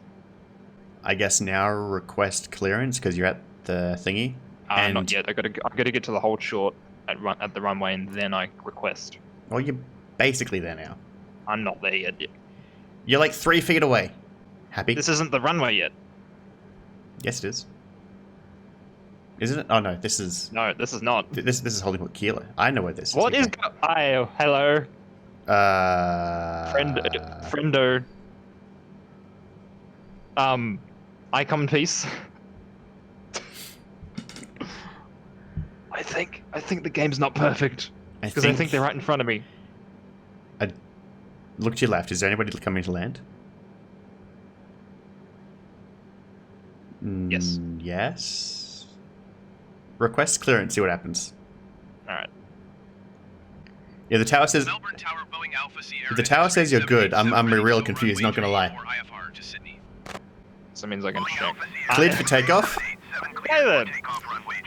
I guess now request clearance because you're at the thingy. And Not yet. I got to get to the hold short at the runway, and then I request. Well, you're basically there now. I'm not there yet. You're like 3 feet away. Happy? This isn't the runway yet. Yes, it is. Isn't it? Oh no, this is. No, this is not. This is Hollywood Keeler. I know where this is. What is? Hello, Friendo. friendo. I come in peace. I think the game's not perfect because I think they're right in front of me. Look to your left. Is there anybody coming to land? Yes. Yes. Request clearance. See what happens. All right. Yeah, the tower says. Melbourne Tower, Boeing Alpha Sierra. If the tower says you're good, I'm real confused. Not gonna lie. So it means I can check. Cleared for takeoff. Hey then.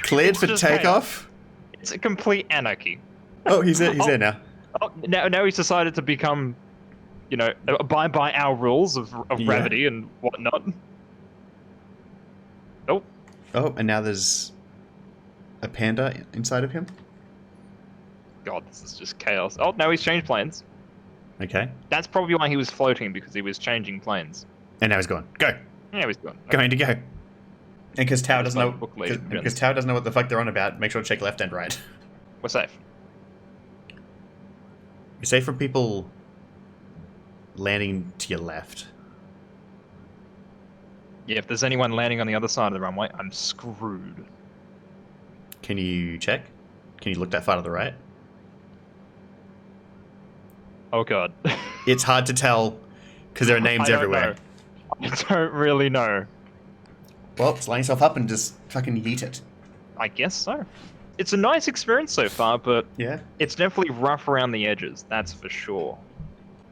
Cleared for Just takeoff. It's a complete anarchy. Oh, he's there. He's there now. Oh, now he's decided to become, abide by our rules of gravity and whatnot. Oh. Oh, and now there's a panda inside of him. God, this is just chaos. Oh, now he's changed planes. Okay. That's probably why he was floating, because he was changing planes. And now he's gone. Go. Yeah, he's gone. Going to go. And because Tao doesn't know, Book because Tao doesn't know what the fuck they're on about, make sure to check left and right. We're safe. You're safe from people landing to your left. Yeah, if there's anyone landing on the other side of the runway, I'm screwed. Can you check? Can you look that far to the right? Oh god. It's hard to tell because there are names everywhere. I don't really know. Well, just line yourself up and just fucking yeet it. I guess so. It's a nice experience so far, but Yeah. it's definitely rough around the edges, that's for sure.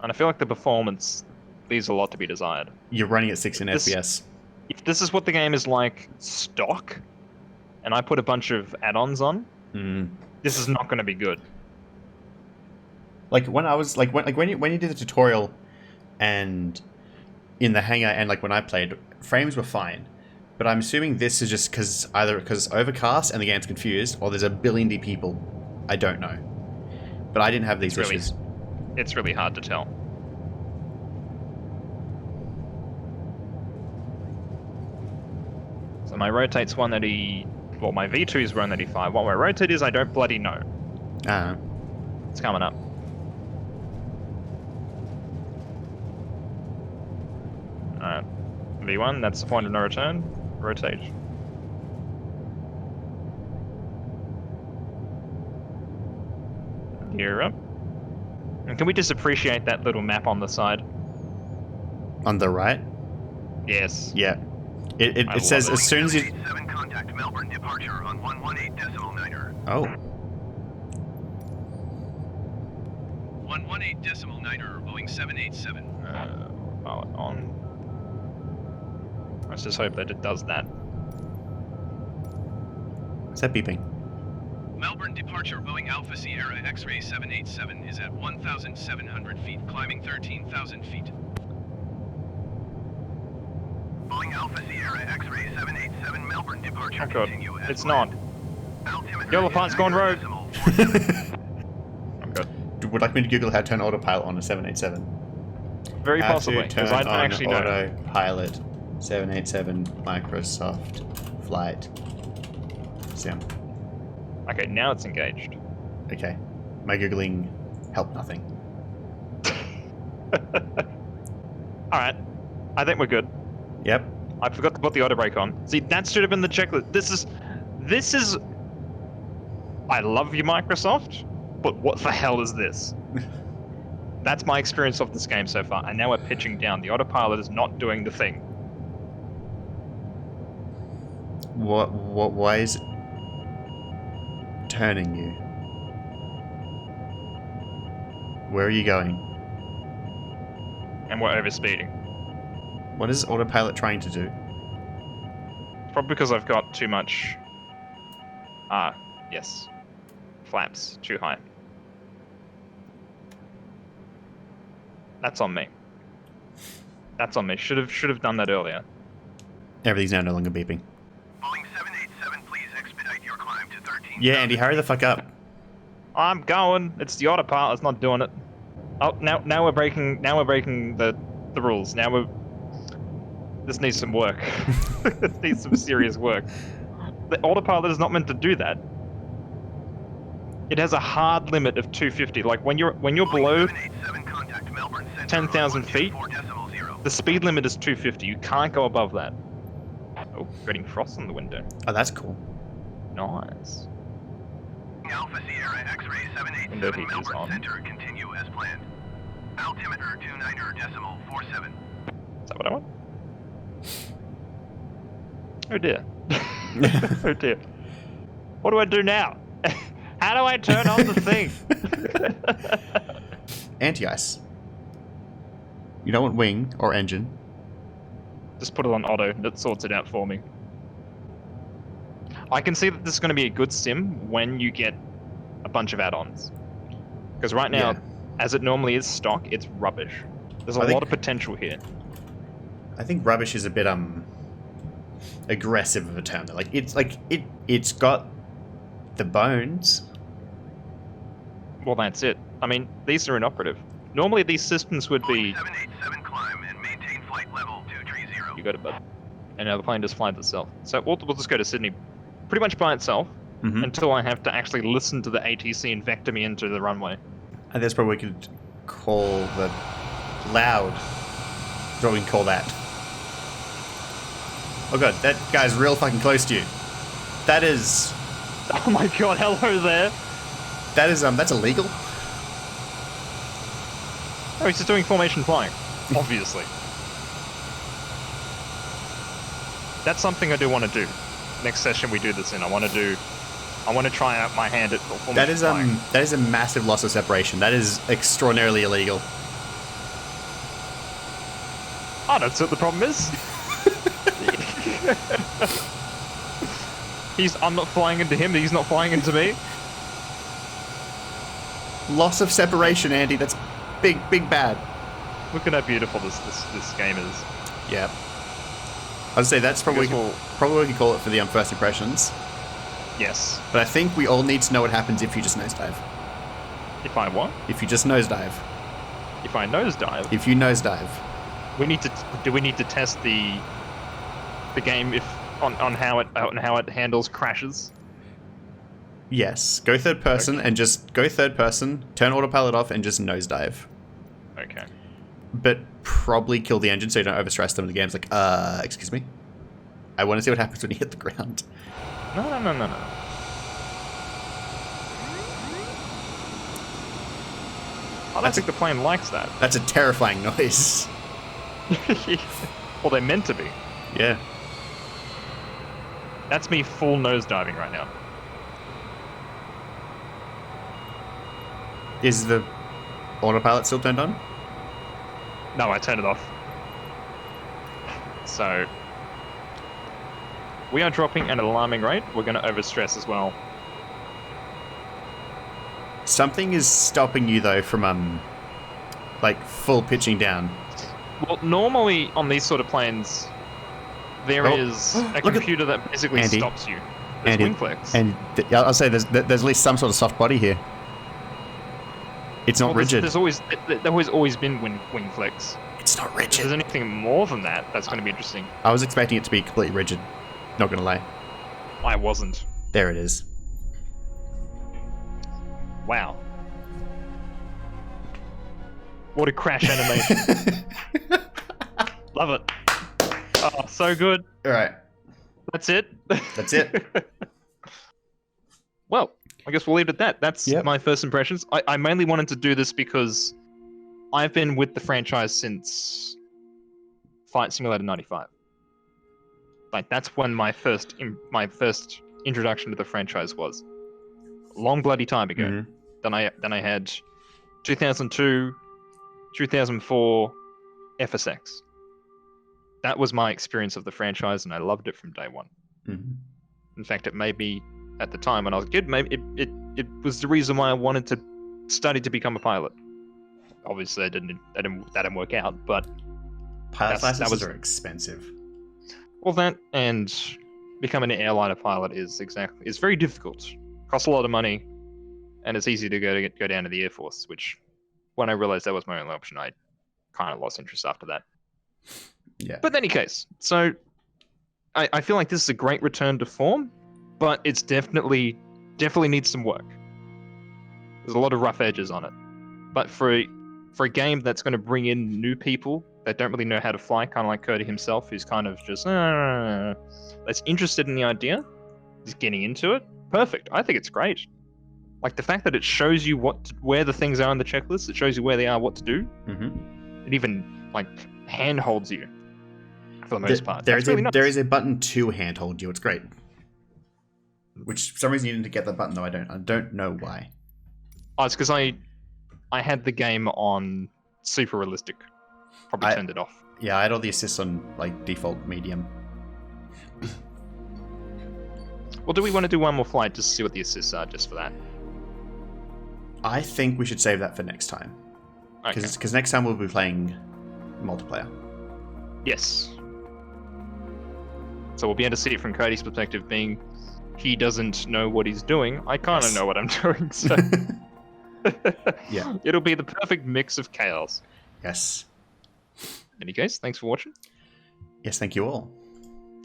And I feel like the performance leaves a lot to be desired. You're running at 16 FPS. If this is what the game is like stock, and I put a bunch of add-ons on, this is not going to be good. Like when I was when you did the tutorial, and in the hangar, and like when I played, frames were fine, But I'm assuming this is just because either because it's overcast and the game's confused, or there's a billion people. I don't know. But I didn't have these issues. It's really hard to tell. So my rotate's 180. Well, my V2 is 185. What my rotate is, I don't bloody know. It's coming up. Alright. V1, that's the point of no return. Rotate. Gear up. And can we just appreciate that little map on the side? On the right? Yes. Yeah. It says as soon as you... 7 contact Melbourne departure on 118.9er. Oh. 118.9er, Boeing 787. On. Let's just hope that it does that. What's that beeping? Melbourne departure Boeing Alpha Sierra X-ray 787 is at 1,700 feet, climbing 13,000 feet. Boeing Alpha Sierra X-ray 787 Melbourne departure Oh god, continue as it's not. planned. Altimeter Yellow is part's gone rogue. 9.47. I'm good. Would like me to Google how to turn autopilot on a 787? Very How possibly, to because turn I don't on actually know. autopilot 787 Microsoft Flight Sim. Okay, now it's engaged. Okay. My Googling helped nothing. Alright. I think we're good. Yep. I forgot to put the auto brake on. See, that should have been the checklist. This is... I love you, Microsoft, but what the hell is this? That's my experience of this game so far, and now we're pitching down. The autopilot is not doing the thing. Why is it turning you? Where are you going? And we're overspeeding. What is autopilot trying to do? Probably because I've got too much... yes. Flaps. Too high. That's on me. That's on me. Should have done that earlier. Everything's now no longer beeping. Boeing 787, please expedite your climb to 13. Yeah, Andy, hurry the fuck up. I'm going. It's the autopilot. It's not doing it. Oh, now we're breaking. Now we're breaking the rules. Now we're. This needs some work. This needs some serious work. The autopilot is not meant to do that. It has a hard limit of 250. Like when you're below 10,000 feet, the speed limit is 250. You can't go above that. Oh, getting frost on the window. Oh, that's cool. Nice. Alpha Sierra X-ray Window 787 heat is Melbourne on. Center continue as planned. Altimeter 29.47. Is that what I want? Oh dear. Oh dear. What do I do now? How do I turn on the thing? Anti-ice. You don't want wing or engine. Just put it on auto. That sorts it out for me. I can see that this is going to be a good sim when you get a bunch of add-ons. Because right now, Yeah. as it normally is stock, it's rubbish. There's a I think- lot of potential here. I think rubbish is a bit aggressive of a term. It's got the bones. Well, that's it. I mean, these are inoperative. Normally, these systems would be... 787 climb and maintain flight level 230. You got it, bud. And now the plane just flies itself. So we'll just go to Sydney pretty much by itself Mm-hmm. until I have to actually listen to the ATC and vector me into the runway. And that's probably we could call the loud. That's what we can call that. Oh god, that guy's real fucking close to you. That is... Oh my god, hello there! That's illegal. Oh, he's just doing formation flying. Obviously. That's something I do want to do. Next session we do this in. I want to try out my hand at formation flying. That is a massive loss of separation. That is extraordinarily illegal. I don't see what the problem is. I'm not flying into him, he's not flying into me. Loss of separation, Andy. That's big bad. Look at how beautiful this game is. Yeah. I'd say that's probably Because probably what we can call it for the first impressions. yes. But I think we all need to know what happens if you just nosedive. If I what? If you just nosedive. If I nosedive, If you nosedive. do we need to test the game if on how it handles crashes? Yes. Go third person and just go third person, turn autopilot off, and just nosedive. Okay. But probably kill the engine so you don't overstress them. The game's like, excuse me? I want to see what happens when you hit the ground. No. I don't think the plane likes that. That's a terrifying noise. Well, they're meant to be. Yeah. That's me full nosediving right now. Is the autopilot still turned on? No, I turned it off. So, we are dropping at an alarming rate. We're going to overstress as well. Something is stopping you though from like full pitching down. Well, normally on these sort of planes, there is a Look computer that basically Andy. stops you. There's Andy, wing flex. And I'll say there's at least some sort of soft body here. It's not rigid. There's always been wing flex. It's not If rigid. there's anything more than that, that's going to be interesting. I was expecting it to be completely rigid. Not gonna lie. I wasn't. There it is. Wow. What a crash animation. Love it. Oh, so good. All right. That's it. That's it. Well, I guess we'll leave it at that. That's Yep. my first impressions. I mainly wanted to do this because I've been with the franchise since Flight Simulator 95. Like, that's when my first introduction to the franchise was. Long bloody time ago. Mhm. Then I had 2002, 2004, FSX. That was my experience of the franchise, and I loved it from day one. Mhm. In fact, it made me, at the time when I was a kid, maybe it was the reason why I wanted to study to become a pilot. Obviously, that didn't work out, but Pilot that licenses was- are expensive. well, that and becoming an airliner pilot is very difficult. Costs a lot of money, and it's easy to go down to the Air Force. Which, when I realized that was my only option, I kind of lost interest after that. Yeah. But in any case, so I feel like this is a great return to form, but it's definitely needs some work. There's a lot of rough edges on it. But for a game that's going to bring in new people that don't really know how to fly, kind of like Codey himself, who's kind of just that's interested in the idea, is getting into it. Perfect. I think it's great. Like the fact that it shows you where the things are on the checklist, it shows you where they are, what to do. Mm-hmm. It even like handholds you for the most part. There That's is really nice. there is a button to handhold you. It's great. Which for some reason you didn't get that button though. I don't know why. Oh, it's because I had the game on super realistic. Probably turned it off. Yeah, I had all the assists on like default medium. Well, do we want to do one more flight just to see what the assists are, just for that? I think we should save that for next time. Okay. Because next time we'll be playing multiplayer. Yes. So we'll be able to see it from Cody's perspective, being he doesn't know what he's doing. I kind of Yes. know what I'm doing, so Yeah. it'll be the perfect mix of chaos. Yes. In any case, thanks for watching. Yes, thank you all.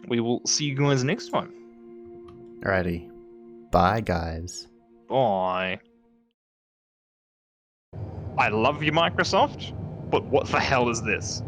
We will see you guys next time. Alrighty. Bye, guys. Bye. I love you, Microsoft, but what the hell is this?